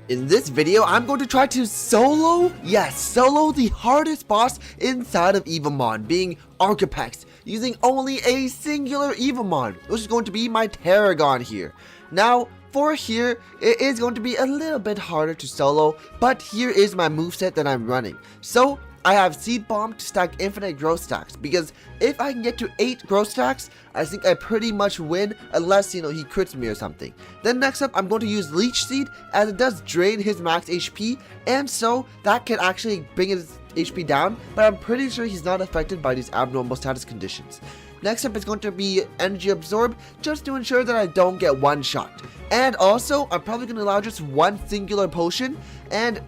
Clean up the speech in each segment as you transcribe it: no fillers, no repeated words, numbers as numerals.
In this video, I'm going to try to solo the hardest boss inside of Evomon, being Arcapex, using only a singular Evomon, which is going to be my Tarragon here. Now, for here, it is going to be a little bit harder to solo, but here is my moveset that I'm running. So, I have Seed Bomb to stack infinite growth stacks, because if I can get to 8 growth stacks, I think I pretty much win, unless, he crits me or something. Then next up, I'm going to use Leech Seed, as it does drain his max HP, and so that can actually bring his HP down, but I'm pretty sure he's not affected by these abnormal status conditions. Next up is going to be Energy Absorb, just to ensure that I don't get one shot. And also, I'm probably going to allow just one singular potion, and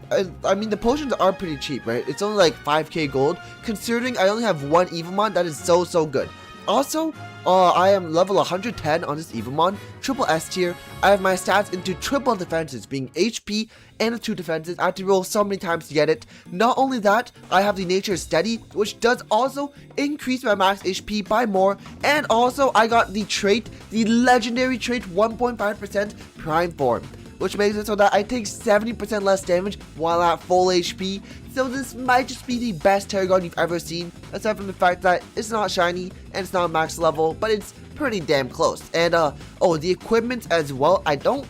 I mean the potions are pretty cheap, right? It's only like 5k gold, considering I only have one Evomon. That is so good. Also, I am level 110 on this Evomon, triple S tier. I have my stats into triple defenses, being HP and 2 defenses. I have to roll so many times to get it. Not only that, I have the Nature Steady, which does also increase my max HP by more. And also, I got the trait, the legendary trait 1.5% Prime Form, which makes it so that I take 70% less damage while at full HP. So this might just be the best Tarragon you've ever seen, aside from the fact that it's not shiny and it's not max level, but it's pretty damn close. And oh, the equipment as well, I don't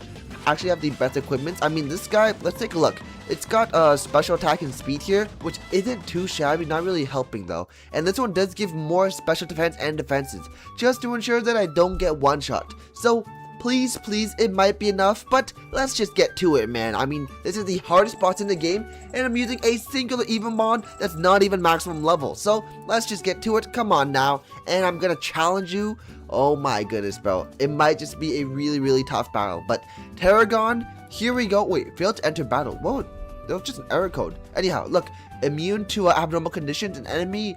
actually have the best equipment. I mean, this guy, let's take a look. It's got special attack and speed here, which isn't too shabby, not really helping though. And this one does give more special defense and defenses, just to ensure that I don't get one shot. So please, it might be enough, but let's just get to it, man. I mean, this is the hardest boss in the game, and I'm using a singular Evomon that's not even maximum level. So let's just get to it. Come on now, and I'm gonna challenge you. Oh my goodness, bro. It might just be a really tough battle, but Tarragon, here we go. Wait, failed to enter battle. Whoa, that was just an error code. Anyhow, look, immune to abnormal conditions. An enemy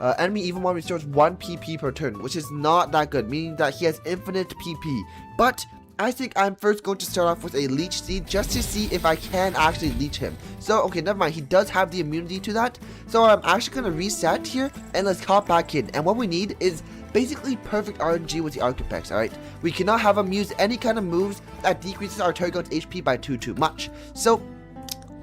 Evomon restores 1 PP per turn, which is not that good, meaning that he has infinite PP. But I think I'm first going to start off with a Leech Seed, just to see if I can actually leech him. So, okay, never mind, he does have the immunity to that. So I'm actually going to reset here, and let's hop back in. And what we need is basically perfect RNG with the Arcapex, alright? We cannot have him use any kind of moves that decreases our Tarragon's HP by too much. So,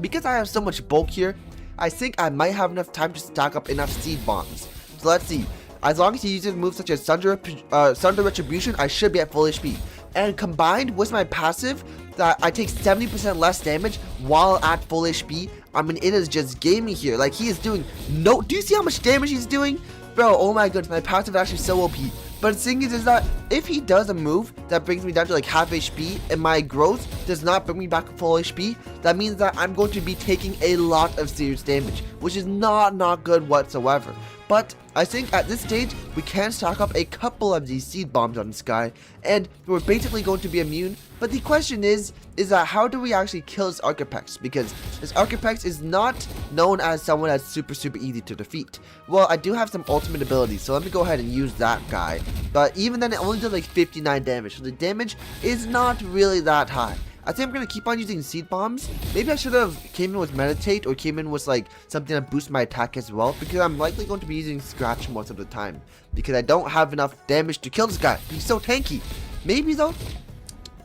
because I have so much bulk here, I think I might have enough time to stack up enough Seed Bombs. So let's see. As long as he uses moves such as Sunder Retribution, I should be at full HP. And combined with my passive, that I take 70% less damage while at full HP, I mean, it is just gaming here. Like, he is doing no... Do you see how much damage he's doing? Bro, oh my goodness, my passive is actually so OP. But the thing is that if he does a move that brings me down to like half HP and my growth does not bring me back to full HP, that means that I'm going to be taking a lot of serious damage, which is not good whatsoever. But I think at this stage, we can stack up a couple of these Seed Bombs on this guy, and we're basically going to be immune. But the question is that how do we actually kill this Arcapex? Because this Arcapex is not known as someone that's super easy to defeat. Well, I do have some ultimate abilities, so let me go ahead and use that guy. But even then, it only did like 59 damage, so the damage is not really that high. I think I'm going to keep on using Seed Bombs. Maybe I should have came in with Meditate or came in with like something that boosts my attack as well, because I'm likely going to be using Scratch most of the time, because I don't have enough damage to kill this guy. He's so tanky. Maybe though,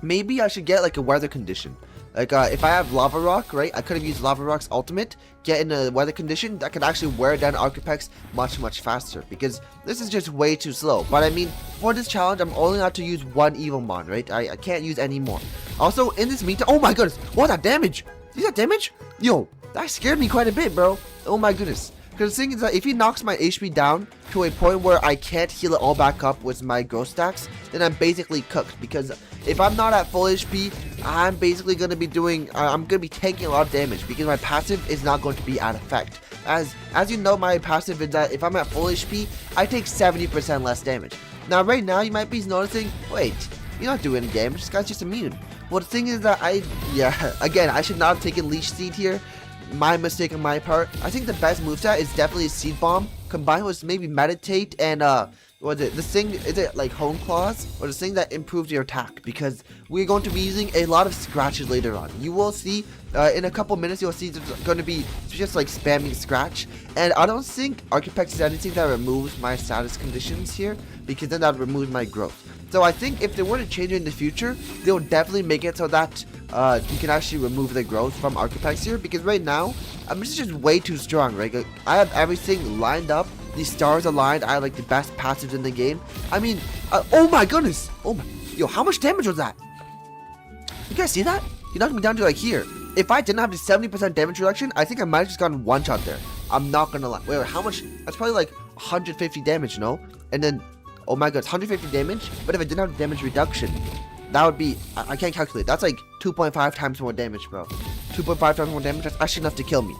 maybe I should get like a weather condition. Like if I have Lava Rock, right, I could have used Lava Rock's ultimate, get in a weather condition that could actually wear down Arcapex much faster, because this is just way too slow. But I mean, for this challenge, I'm only allowed to use one Evomon, right? I can't use any more. Also, in this meantime, oh my goodness, what that damage? See that damage? Yo, that scared me quite a bit, bro. Oh my goodness. Because the thing is that if he knocks my HP down to a point where I can't heal it all back up with my growth stacks, then I'm basically cooked. Because if I'm not at full HP, I'm basically going to be doing, I'm going to be taking a lot of damage, because my passive is not going to be at effect. As you know, my passive is that if I'm at full HP, I take 70% less damage. Now, right now, you might be noticing, wait, you're not doing any damage, this guy's just immune. Well, the thing is that again, I should not have taken Leech Seed here. My mistake on my part. I think the best moveset is definitely a Seed Bomb, combined with maybe Meditate and what is it? This thing, is it like Hone Claws? Or this thing that improves your attack? Because we're going to be using a lot of scratches later on. You will see, in a couple minutes, you'll see there's going to be just like spamming scratch. And I don't think Arcapex is anything that removes my status conditions here, because then that removes my growth. So I think if they were to change it in the future, they'll definitely make it so that you can actually remove the growth from Arcapex here, because right now this is just way too strong, right? Like, I have everything lined up, the stars aligned, I have like the best passives in the game. I mean, oh my goodness, oh my, yo, how much damage was that? You guys see that? He knocked me down to like here. If I didn't have the 70% damage reduction, I think I might have just gotten one shot there. I'm not gonna lie. Wait, how much? That's probably like 150 damage, no? And then, oh my god, it's 150 damage. But if I didn't have the damage reduction, that would be, I can't calculate. That's like 2.5 times more damage, bro. 2.5 times more damage. That's actually enough to kill me.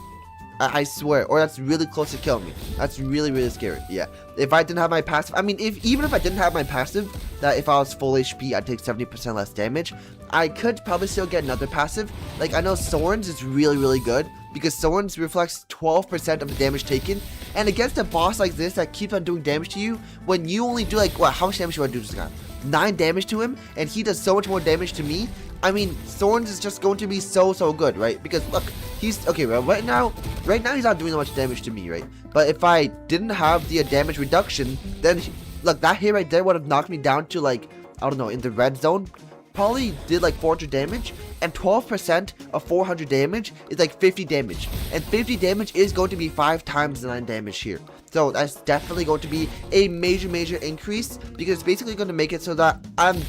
I swear. Or that's really close to kill me. That's really, really scary. Yeah. If I didn't have my passive, I mean, even if I didn't have my passive, that if I was full HP, I'd take 70% less damage. I could probably still get another passive. Like, I know Soren's is really, really good, because Soren's reflects 12% of the damage taken. And against a boss like this that keeps on doing damage to you, when you only do like, what, how much damage do I do to this guy? 9 damage to him, and he does so much more damage to me. I mean, Soren's is just going to be so good, right? Because look, he's okay, well, right now he's not doing that much damage to me, right? But if I didn't have the damage reduction, then look, that hit right there would have knocked me down to like, I don't know, in the red zone. Probably did like 400 damage, and 12% of 400 damage is like 50 damage, and 50 damage is going to be 5 times 9 damage here. So that's definitely going to be a major increase, because it's basically going to make it so that I'm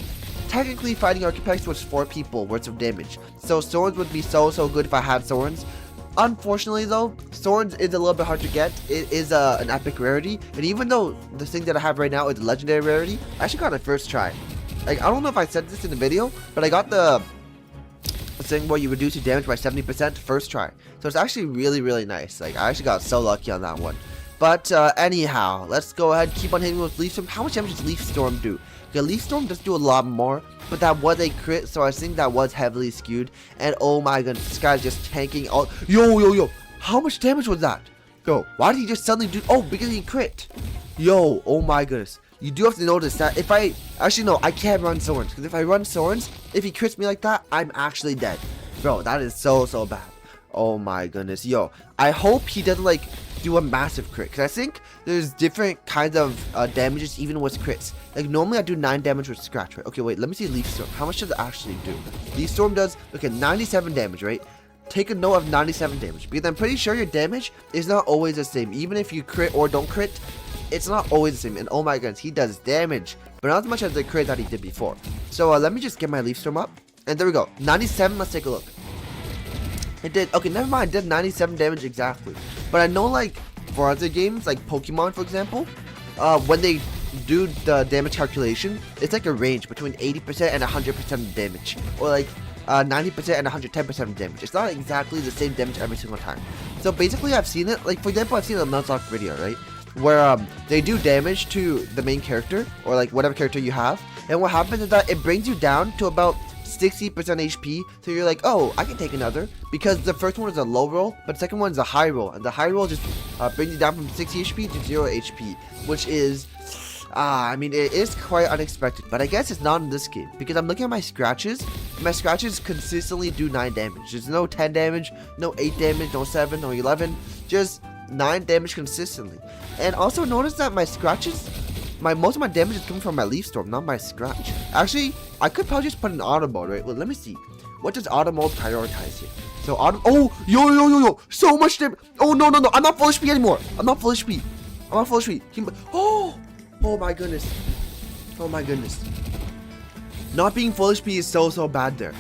technically fighting Arcapex with 4 people worth of damage. So Swords would be so good if I had Swords. Unfortunately though, Swords is a little bit hard to get. It is an epic rarity, and even though the thing that I have right now is a legendary rarity, I actually got it first try. Like, I don't know if I said this in the video, but I got the thing where you reduce your damage by 70% first try. So it's actually really nice. Like, I actually got so lucky on that one. But anyhow, let's go ahead, keep on hitting with Leaf Storm. How much damage does Leaf Storm do? Okay, Leaf Storm does do a lot more, but that was a crit, so I think that was heavily skewed. And oh my goodness, this guy's just tanking all. Yo, how much damage was that? Yo, why did he just suddenly do? Oh, because he crit. Yo, oh my goodness. You do have to notice that if I, actually no, I can't run Swords, because if I run Swords, if he crits me like that, I'm actually dead. Bro, that is so bad. Oh my goodness. Yo, I hope he doesn't like do a massive crit, because I think there's different kinds of damages even with crits. Like, normally I do 9 damage with Scratch, right? Okay, wait, let me see Leaf Storm. How much does it actually do? Leaf Storm does, okay, 97 damage, right? Take a note of 97 damage, because I'm pretty sure your damage is not always the same. Even if you crit or don't crit, it's not always the same. And oh my goodness, he does damage, but not as much as the crit that he did before. So let me just get my Leaf Storm up, and there we go, 97. Let's take a look. It did, okay, never mind, it did 97 damage exactly. But I know, like, for other games, like Pokemon, for example, when they do the damage calculation, it's like a range between 80% and 100% of damage, or like 90% and 110% of damage. It's not exactly the same damage every single time. So basically, I've seen it, like, for example, I've seen a Nuzlocke video, right, where they do damage to the main character, or like whatever character you have, and what happens is that it brings you down to about 60% HP, so you're like, oh, I can take another, because the first one is a low roll, but the second one is a high roll, and the high roll just brings you down from 60 HP to 0 HP, which is, I mean, it is quite unexpected, but I guess it's not in this game, because I'm looking at my scratches, and my scratches consistently do 9 damage. There's no 10 damage, no 8 damage, no 7, no 11, just 9 damage consistently. And also notice that my scratches, most of my damage is coming from my Leaf Storm, not my Scratch. Actually, I could probably just put an auto mode, right? Well, let me see. What does auto mode prioritize here? So auto, oh, yo, so much damage. Oh, no, I'm not full HP anymore. I'm not full HP. Oh my goodness. Not being full HP is so bad there.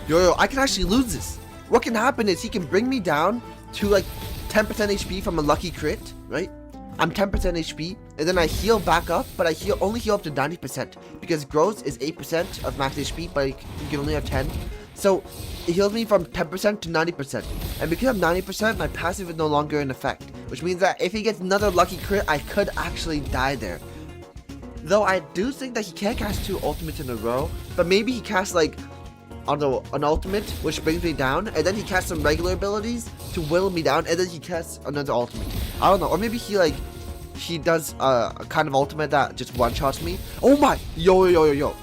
Yo, I can actually lose this. What can happen is he can bring me down to like 10% HP from a lucky crit, right? I'm 10% HP, and then I heal back up, but I only heal up to 90%, because growth is 8% of max HP, but you can only have 10. So it heals me from 10% to 90%, and because I'm 90%, my passive is no longer in effect, which means that if he gets another lucky crit, I could actually die there. Though I do think that he can't cast 2 ultimates in a row, but maybe he casts like, I don't know, an ultimate, which brings me down, and then he casts some regular abilities to whittle me down, and then he casts another ultimate. I don't know, or maybe he does a kind of ultimate that just one-shots me. Oh my, yo.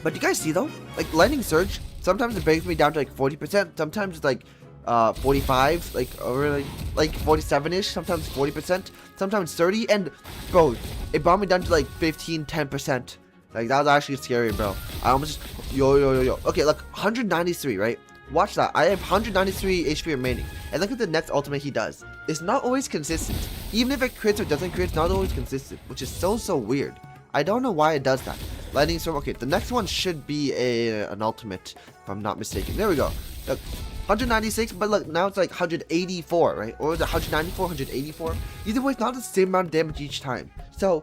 But you guys see though, like Lightning Surge, sometimes it brings me down to like 40%, sometimes it's like 45, or like 47-ish, sometimes 40%, sometimes 30, and bro, it brought me down to like 15, 10%. Like, that was actually scary, bro. I almost just, yo. Okay, look, 193, right? Watch that. I have 193 HP remaining. And look at the next ultimate he does. It's not always consistent. Even if it crits or doesn't crit, it's not always consistent, which is so weird. I don't know why it does that. Lightning storm. Okay, the next one should be an ultimate, if I'm not mistaken. There we go. Look, 196, but look, now it's like 184, right? Or is it 194, 184? Either way, it's not the same amount of damage each time. So,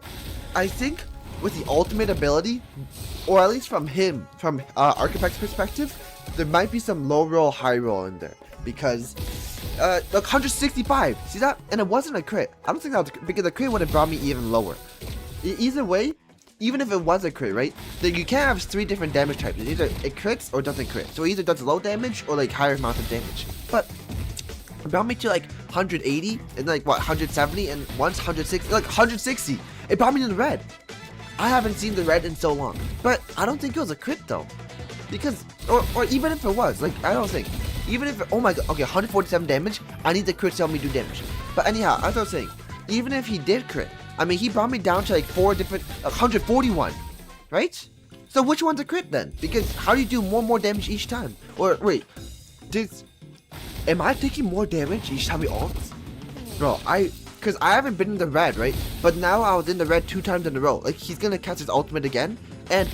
I think with the ultimate ability, or at least from Arcapex perspective, there might be some low roll, high roll in there. Because, look, 165, see that? And it wasn't a crit. I don't think that was, because the crit would have brought me even lower. Either way, even if it was a crit, right? Then you can't have 3 different damage types. Either it crits or doesn't crit. So it either does low damage or like higher amount of damage. But it brought me to like 180 and like what 170 and once 160, like 160. It brought me to the red. I haven't seen the red in so long. But I don't think it was a crit though. Because or even if it was, like I don't think. Even if oh my god, okay, 147 damage, I need the crit to help me do damage. But anyhow, as I was saying, even if he did crit, I mean, he brought me down to like 4 different, 141, right? So which one's a crit then? Because how do you do more damage each time? Or wait, am I taking more damage each time he ults? Bro, because I haven't been in the red, right? But now I was in the red 2 times in a row. Like, he's gonna cast his ultimate again. And,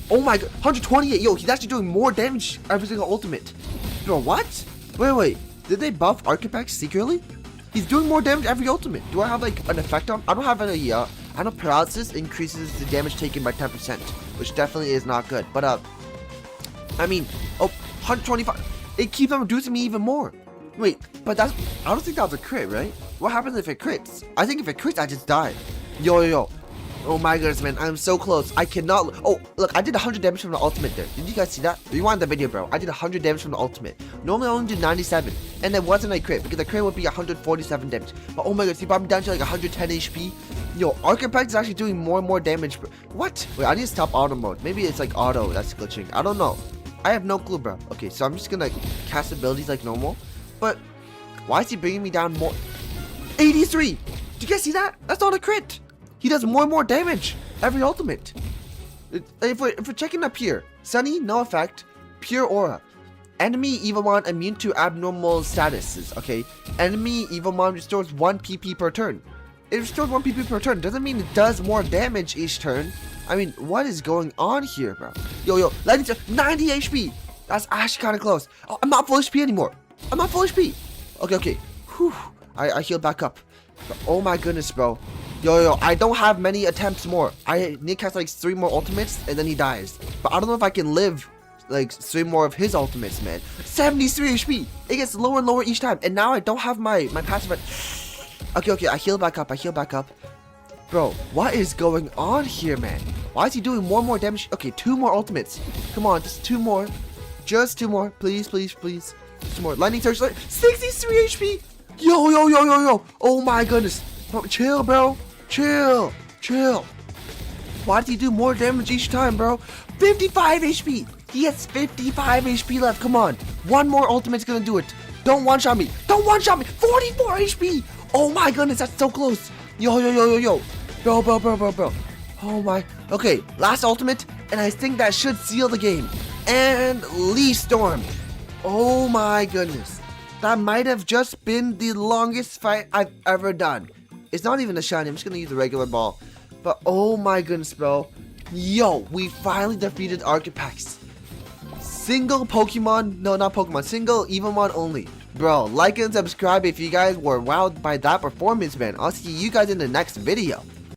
oh my god, 128. Yo, he's actually doing more damage every single ultimate. Bro, what? Wait. Did they buff Arcapex secretly? He's doing more damage every ultimate. Do I have like an effect on? I don't have any. I know paralysis increases the damage taken by 10%, which definitely is not good. But I mean, oh, 125. It keeps on reducing me even more. Wait, but I don't think that was a crit, right? What happens if it crits? I think if it crits, I just die. Yo. Oh my goodness, man, I'm so close. I cannot. Oh, look, I did 100 damage from the ultimate there. Did you guys see that? Rewind the video, bro. I did 100 damage from the ultimate. Normally I only did 97, and it wasn't a crit because the crit would be 147 damage. But oh my goodness, he brought me down to like 110 HP. Yo, Arcapex is actually doing more and more damage. Bro. What? Wait, I need to stop auto mode. Maybe it's like auto that's glitching. I don't know. I have no clue, bro. Okay, so I'm just gonna cast abilities like normal. But why is he bringing me down more? 83. Did you guys see that? That's not a crit. He does more and more damage every ultimate. If we're checking up here, Sunny, no effect. Pure aura. Enemy Evomon immune to abnormal statuses. Okay. Enemy Evomon restores 1 PP per turn. It restores 1 PP per turn. Doesn't mean it does more damage each turn. I mean, what is going on here, bro? Yo, lightning to 90 HP. That's actually kind of close. Oh, I'm not full HP anymore. I'm not full HP. Okay. Whew. I healed back up. But, oh my goodness, bro. Yo, I don't have many attempts more. I need to cast like 3 more ultimates and then he dies. But I don't know if I can live like 3 more of his ultimates, man. 73 HP. It gets lower and lower each time. And now I don't have my passive. Okay, I heal back up. Bro, what is going on here, man? Why is he doing more and more damage? Okay, 2 more ultimates. Come on, just 2 more. Just 2 more. Please. 2 more. Lightning surge. 63 HP. Yo. Oh my goodness. Chill, bro. Chill. Why did he do more damage each time, bro? 55 HP. He has 55 HP left. Come on. 1 more ultimate's gonna do it. Don't one-shot me. 44 HP. Oh my goodness, that's so close. Yo. Bro. Oh my. Okay, last ultimate, and I think that should seal the game. And Lee Storm. Oh my goodness. That might have just been the longest fight I've ever done. It's not even a shiny. I'm just gonna use the regular ball. But oh my goodness, bro. Yo, we finally defeated Arcapex. Single Pokemon. No, not Pokemon. Single Evomon only. Bro, like and subscribe if you guys were wowed by that performance, man. I'll see you guys in the next video.